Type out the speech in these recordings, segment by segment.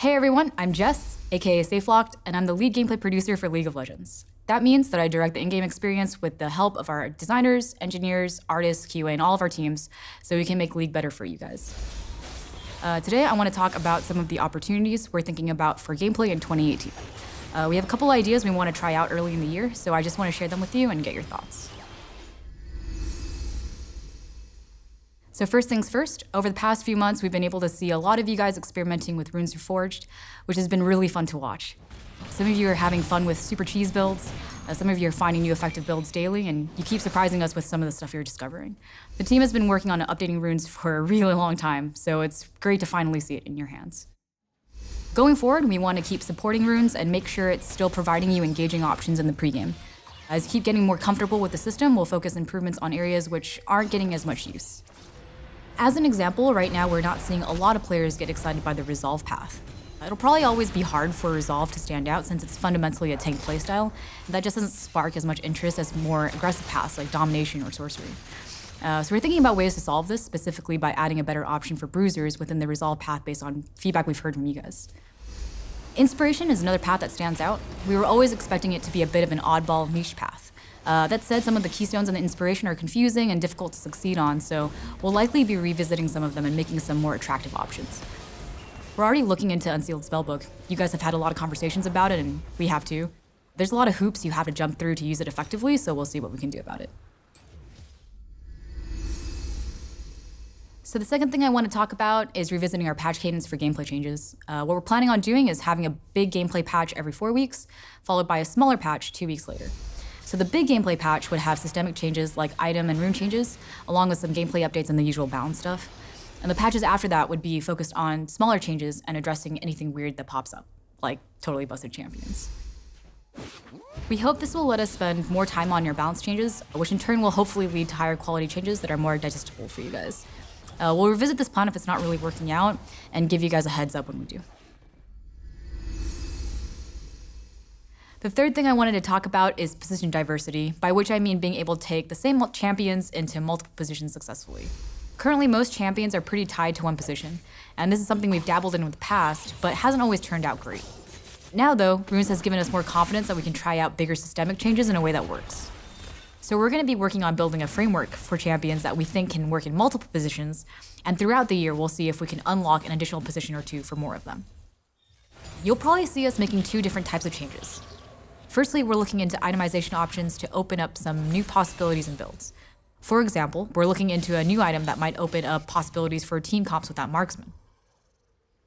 Hey everyone, I'm Jess, aka Safelocked, and I'm the lead gameplay producer for League of Legends. That means that I direct the in-game experience with the help of our designers, engineers, artists, QA, and all of our teams, so we can make League better for you guys. Today I want to talk about some of the opportunities we're thinking about for gameplay in 2018. We have a couple ideas we want to try out early in the year, so I just want to share them with you and get your thoughts. So first things first, over the past few months, we've been able to see a lot of you guys experimenting with Runes Reforged, which has been really fun to watch. Some of you are having fun with super cheese builds, some of you are finding new effective builds daily, and you keep surprising us with some of the stuff you're discovering. The team has been working on updating Runes for a really long time, so it's great to finally see it in your hands. Going forward, we want to keep supporting Runes and make sure it's still providing you engaging options in the pregame. As you keep getting more comfortable with the system, we'll focus improvements on areas which aren't getting as much use. As an example, right now we're not seeing a lot of players get excited by the Resolve path. It'll probably always be hard for Resolve to stand out since it's fundamentally a tank playstyle, and that just doesn't spark as much interest as more aggressive paths like Domination or Sorcery. So we're thinking about ways to solve this, specifically by adding a better option for bruisers within the Resolve path based on feedback we've heard from you guys. Inspiration is another path that stands out. We were always expecting it to be a bit of an oddball niche path. That said, some of the keystones in the inspiration are confusing and difficult to succeed on, so we'll likely be revisiting some of them and making some more attractive options. We're already looking into Unsealed Spellbook. You guys have had a lot of conversations about it, and we have too. There's a lot of hoops you have to jump through to use it effectively, so we'll see what we can do about it. So the second thing I want to talk about is revisiting our patch cadence for gameplay changes. What we're planning on doing is having a big gameplay patch every 4 weeks, followed by a smaller patch 2 weeks later. So the big gameplay patch would have systemic changes like item and rune changes, along with some gameplay updates and the usual balance stuff. And the patches after that would be focused on smaller changes and addressing anything weird that pops up, like totally busted champions. We hope this will let us spend more time on your balance changes, which in turn will hopefully lead to higher quality changes that are more digestible for you guys. We'll revisit this plan if it's not really working out and give you guys a heads up when we do. The third thing I wanted to talk about is position diversity, by which I mean being able to take the same champions into multiple positions successfully. Currently, most champions are pretty tied to one position, and this is something we've dabbled in the past, but hasn't always turned out great. Now though, Runes has given us more confidence that we can try out bigger systemic changes in a way that works. So we're going to be working on building a framework for champions that we think can work in multiple positions, and throughout the year we'll see if we can unlock an additional position or two for more of them. You'll probably see us making two different types of changes. Firstly, we're looking into itemization options to open up some new possibilities and builds. For example, we're looking into a new item that might open up possibilities for team comps without marksman.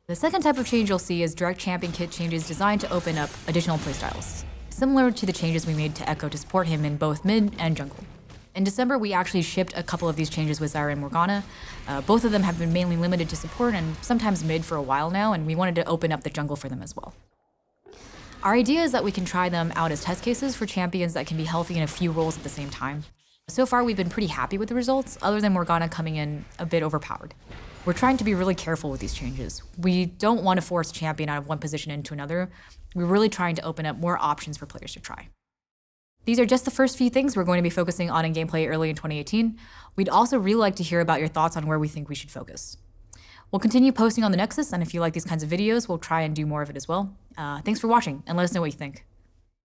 The second type of change you'll see is direct champion kit changes designed to open up additional playstyles, similar to the changes we made to Echo to support him in both mid and jungle. In December, we actually shipped a couple of these changes with Zyra and Morgana. Both of them have been mainly limited to support and sometimes mid for a while now, and we wanted to open up the jungle for them as well. Our idea is that we can try them out as test cases for champions that can be healthy in a few roles at the same time. So far, we've been pretty happy with the results, other than Morgana coming in a bit overpowered. We're trying to be really careful with these changes. We don't want to force a champion out of one position into another. We're really trying to open up more options for players to try. These are just the first few things we're going to be focusing on in gameplay early in 2018. We'd also really like to hear about your thoughts on where we think we should focus. We'll continue posting on the Nexus, and if you like these kinds of videos, we'll try and do more of it as well. Thanks for watching, and let us know what you think.